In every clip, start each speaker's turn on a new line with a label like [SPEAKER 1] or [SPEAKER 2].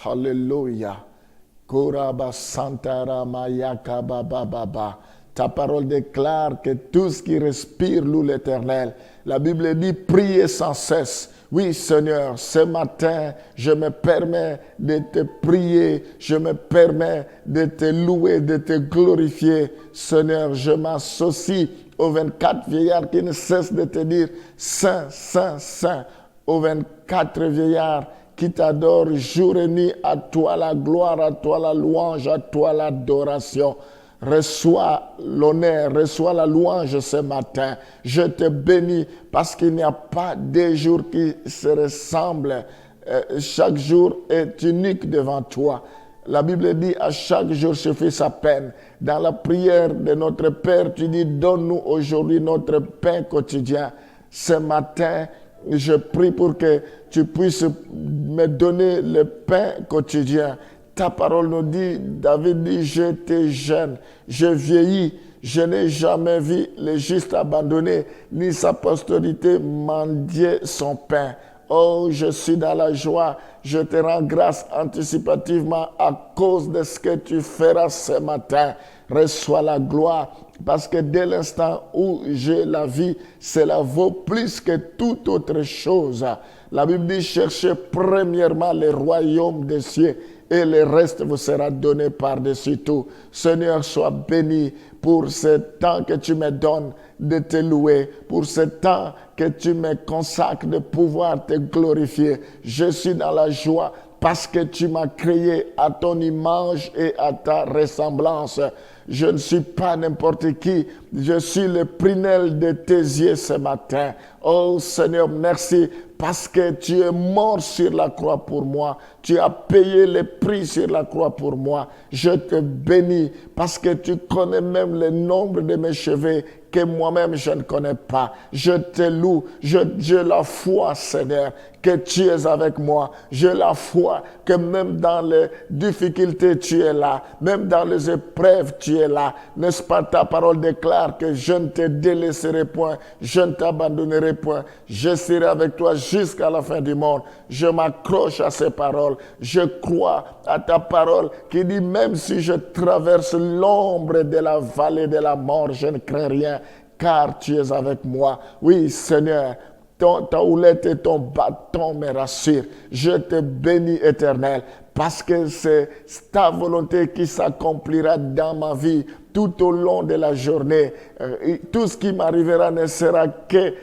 [SPEAKER 1] Alléluia. Koraba Santara Mayaka Baba Baba. Ta parole déclare que tout ce qui respire loue l'Éternel. La Bible dit priez sans cesse. Oui, Seigneur, ce matin, je me permets de te prier, je me permets de te louer, de te glorifier. Seigneur, je m'associe aux 24 vieillards qui ne cessent de te dire Saint, Saint, Saint. Aux 24 vieillards qui t'adorent jour et nuit. À toi la gloire, à toi la louange, à toi l'adoration. Reçois l'honneur, reçois la louange ce matin. Je te bénis parce qu'il n'y a pas des jours qui se ressemblent. Chaque jour est unique devant toi. La Bible dit à chaque jour suffit sa peine. Dans la prière de notre Père, tu dis donne-nous aujourd'hui notre pain quotidien. Ce matin, je prie pour que tu puisses me donner le pain quotidien. Ta parole nous dit, David dit, j'étais jeune, je vieillis, je n'ai jamais vu le juste abandonné, ni sa postérité mendier son pain. Oh, je suis dans la joie, je te rends grâce anticipativement à cause de ce que tu feras ce matin. Reçois la gloire, parce que dès l'instant où j'ai la vie, cela vaut plus que toute autre chose. La Bible dit, cherchez premièrement le royaume des cieux et le reste vous sera donné par-dessus tout. Seigneur, sois béni pour ce temps que tu me donnes de te louer, pour ce temps que tu me consacres de pouvoir te glorifier. Je suis dans la joie parce que tu m'as créé à ton image et à ta ressemblance. Je ne suis pas n'importe qui, je suis le prunelle de tes yeux ce matin. Oh Seigneur, merci parce que tu es mort sur la croix pour moi. Tu as payé le prix sur la croix pour moi. Je te bénis parce que tu connais même le nombre de mes cheveux que moi-même je ne connais pas. Je te loue, j'ai la foi, Seigneur, que tu es avec moi. J'ai la foi que même dans les difficultés, tu es là. Même dans les épreuves, tu es là. N'est-ce pas, ta parole déclare que je ne te délaisserai point, je ne t'abandonnerai point. Je serai avec toi jusqu'à la fin du monde. Je m'accroche à ces paroles. Je crois à ta parole qui dit, même si je traverse l'ombre de la vallée de la mort, je ne crains rien, car tu es avec moi. Oui, Seigneur, ta houlette et ton bâton me rassurent. Je te bénis, Éternel, parce que c'est ta volonté qui s'accomplira dans ma vie tout au long de la journée. Tout ce qui m'arrivera ne sera que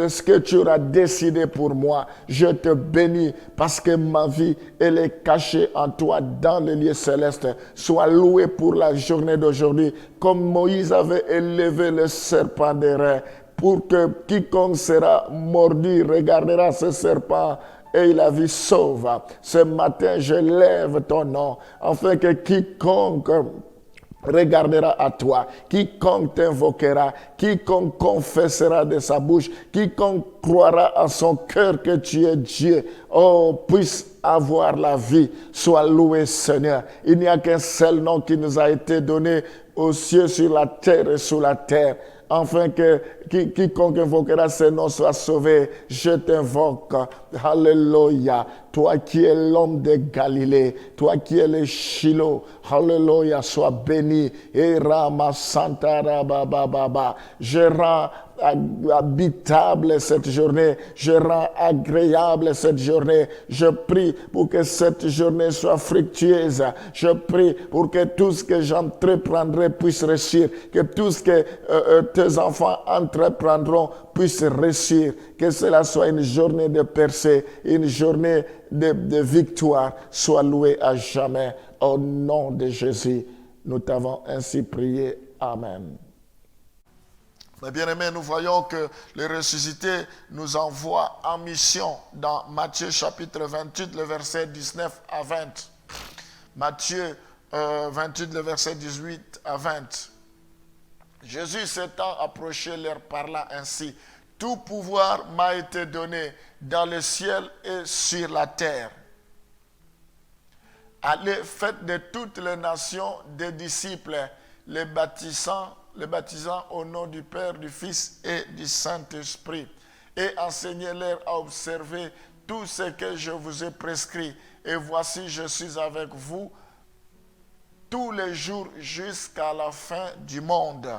[SPEAKER 1] ce que tu auras décidé pour moi. Je te bénis parce que ma vie, elle est cachée en toi dans les lieux célestes. Sois loué pour la journée d'aujourd'hui, comme Moïse avait élevé le serpent des reins, pour que quiconque sera mordu regardera ce serpent et la vie sauve. Ce matin, je lève ton nom, afin que quiconque regardera à toi, quiconque t'invoquera, quiconque confessera de sa bouche, quiconque croira à son cœur que tu es Dieu, oh, puisse avoir la vie. Sois loué, Seigneur. Il n'y a qu'un seul nom qui nous a été donné aux cieux, sur la terre et sous la terre, afin que quiconque invoquera ce nom soit sauvé. Je t'invoque. Alléluia. Toi qui es l'homme de Galilée, toi qui es le Shiloh, alléluia, sois béni. Et Rama Santa Baba. Je rends habitable cette journée, je rends agréable cette journée. Je prie pour que cette journée soit fructueuse. Je prie pour que tout ce que j'entreprendrai puisse réussir, que tout ce que tes enfants entreprendront puisse réussir, que cela soit une journée de percée, une journée de victoire. Sois loué à jamais. Au nom de Jésus, nous t'avons ainsi prié. Amen. Mais bien aimés, nous voyons que le ressuscité nous envoie en mission dans Matthieu chapitre 28, le verset 19 à 20. Matthieu 28, le verset 18 à 20. Jésus s'étant approché leur parla ainsi: tout pouvoir m'a été donné dans le ciel et sur la terre. Allez, faites de toutes les nations des disciples, les baptisant au nom du Père, du Fils et du Saint-Esprit, et enseignez-leur à observer tout ce que je vous ai prescrit. Et voici, je suis avec vous tous les jours jusqu'à la fin du monde.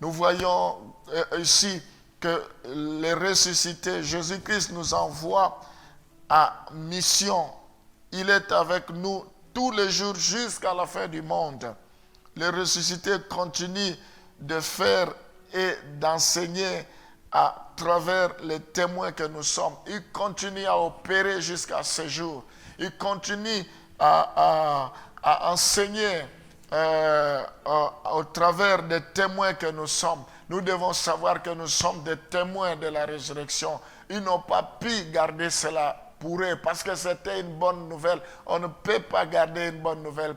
[SPEAKER 1] Nous voyons ici que les ressuscités, Jésus-Christ nous envoie à mission. Il est avec nous tous les jours jusqu'à la fin du monde. Les ressuscités continuent de faire et d'enseigner à travers les témoins que nous sommes. Ils continuent à opérer jusqu'à ce jour. Ils continuent à enseigner au travers des témoins que nous sommes. Nous devons savoir que nous sommes des témoins de la résurrection. Ils n'ont pas pu garder cela pour eux parce que c'était une bonne nouvelle. On ne peut pas garder une bonne nouvelle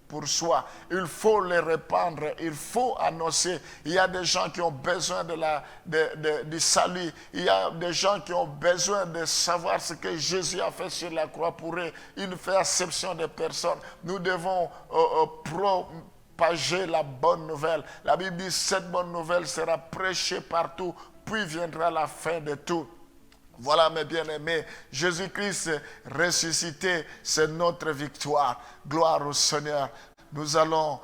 [SPEAKER 1] pour soi. Il faut les répandre, il faut annoncer. Il y a des gens qui ont besoin du salut. Il y a des gens qui ont besoin de savoir ce que Jésus a fait sur la croix pour eux. Il ne fait exception de personne. Nous devons propager la bonne nouvelle. La Bible dit cette bonne nouvelle sera prêchée partout, puis viendra la fin de tout. Voilà mes bien-aimés, Jésus-Christ ressuscité, c'est notre victoire. Gloire au Seigneur. Nous allons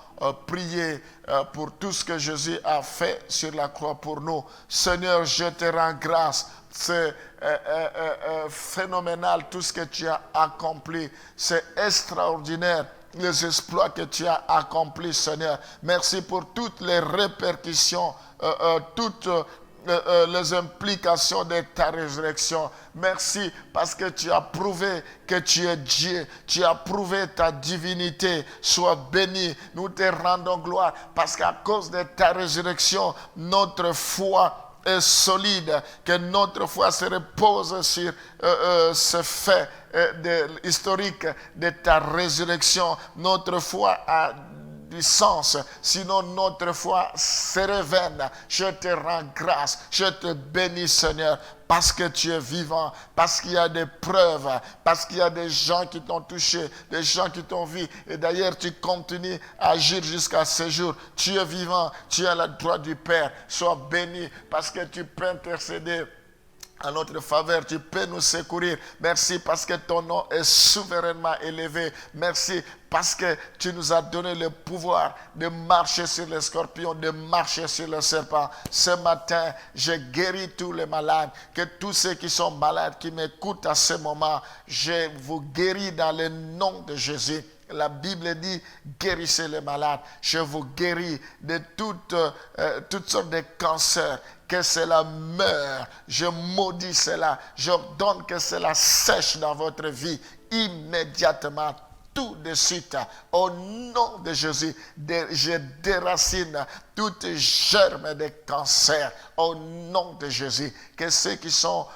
[SPEAKER 1] prier pour tout ce que Jésus a fait sur la croix pour nous. Seigneur, je te rends grâce. C'est phénoménal tout ce que tu as accompli. C'est extraordinaire les exploits que tu as accomplis, Seigneur. Merci pour toutes les répercussions, toutes les implications de ta résurrection. Merci parce que tu as prouvé que tu es Dieu. Tu as prouvé ta divinité. Sois béni. Nous te rendons gloire parce qu'à cause de ta résurrection, notre foi est solide, que notre foi se repose sur ce fait historique de ta résurrection. Notre foi a du sens, sinon notre foi serait vaine. Je te rends grâce, je te bénis Seigneur, parce que tu es vivant, parce qu'il y a des preuves, parce qu'il y a des gens qui t'ont touché, des gens qui t'ont vu, et d'ailleurs tu continues à agir jusqu'à ce jour. Tu es vivant, tu es à la droite du Père. Sois béni parce que tu peux intercéder à notre faveur, tu peux nous secourir. Merci parce que ton nom est souverainement élevé. Merci parce que tu nous as donné le pouvoir de marcher sur les scorpions, de marcher sur les serpents. Ce matin, je guéris tous les malades. Que tous ceux qui sont malades, qui m'écoutent à ce moment, je vous guéris dans le nom de Jésus. La Bible dit, guérissez les malades. Je vous guéris de toutes sortes de cancers. Que cela meure. Je maudis cela. J'ordonne que cela sèche dans votre vie immédiatement. Tout de suite, au nom de Jésus, je déracine tout germe de cancer au nom de Jésus. Que ceux qui sont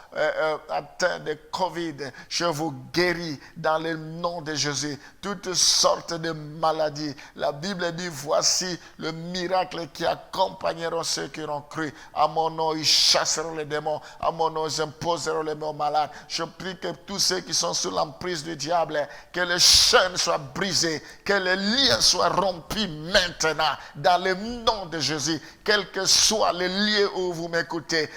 [SPEAKER 1] atteints de Covid, je vous guéris dans le nom de Jésus. Toutes sortes de maladies. La Bible dit, voici le miracle qui accompagneront ceux qui auront cru. À mon nom, ils chasseront les démons. À mon nom, ils imposeront les mots malades. Je prie que tous ceux qui sont sous l'emprise du diable, que les chaînes soient brisées, que les liens soient rompus maintenant, dans le nom de Jésus. Quel que soit le lieu où vous m'écoutez,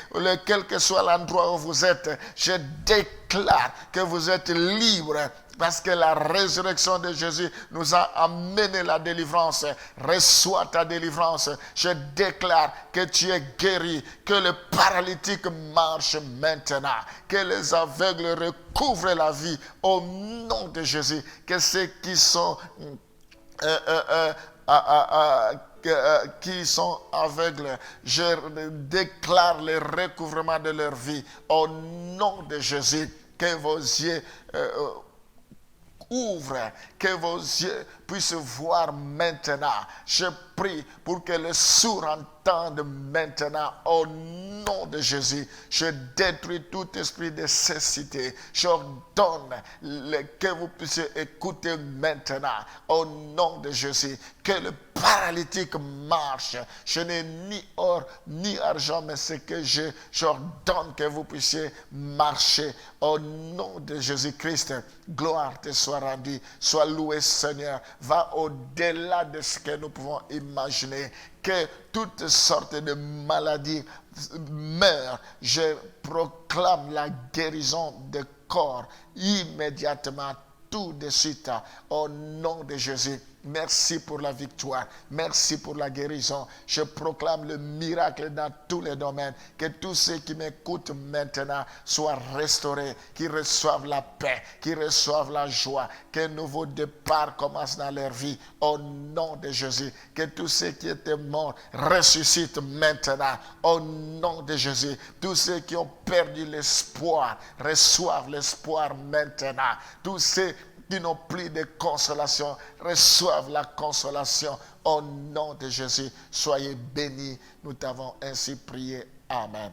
[SPEAKER 1] quel que soit l'endroit où vous êtes, je déclare que vous êtes libres. Parce que la résurrection de Jésus nous a amené la délivrance. Reçois ta délivrance. Je déclare que tu es guéri, que le paralytique marche maintenant, que les aveugles recouvrent la vie au nom de Jésus. Que ceux qui sont aveugles, je déclare le recouvrement de leur vie au nom de Jésus. Que vos yeux ouvrent, que vos yeux puissent voir maintenant. Je prie pour que les sourds entendent maintenant au nom de Jésus. Je détruis tout esprit de cécité. J'ordonne que vous puissiez écouter maintenant au nom de Jésus. Que le paralytique marche. Je n'ai ni or ni argent, mais c'est que j'ordonne que vous puissiez marcher au nom de Jésus-Christ. Gloire te soit rendue. Sois loué Seigneur. Va au-delà de ce que nous pouvons imaginer. Que toutes sortes de maladies meurent. Je proclame la guérison de corps immédiatement, tout de suite, au nom de Jésus. Merci pour la victoire. Merci pour la guérison. Je proclame le miracle dans tous les domaines. Que tous ceux qui m'écoutent maintenant soient restaurés, qu'ils reçoivent la paix, qu'ils reçoivent la joie, qu'un nouveau départ commence dans leur vie. Au nom de Jésus. Que tous ceux qui étaient morts ressuscitent maintenant. Au nom de Jésus. Tous ceux qui ont perdu l'espoir reçoivent l'espoir maintenant. Tous ceux qui n'ont plus de consolation reçoivent la consolation au nom de Jésus. Soyez bénis. Nous t'avons ainsi prié. Amen.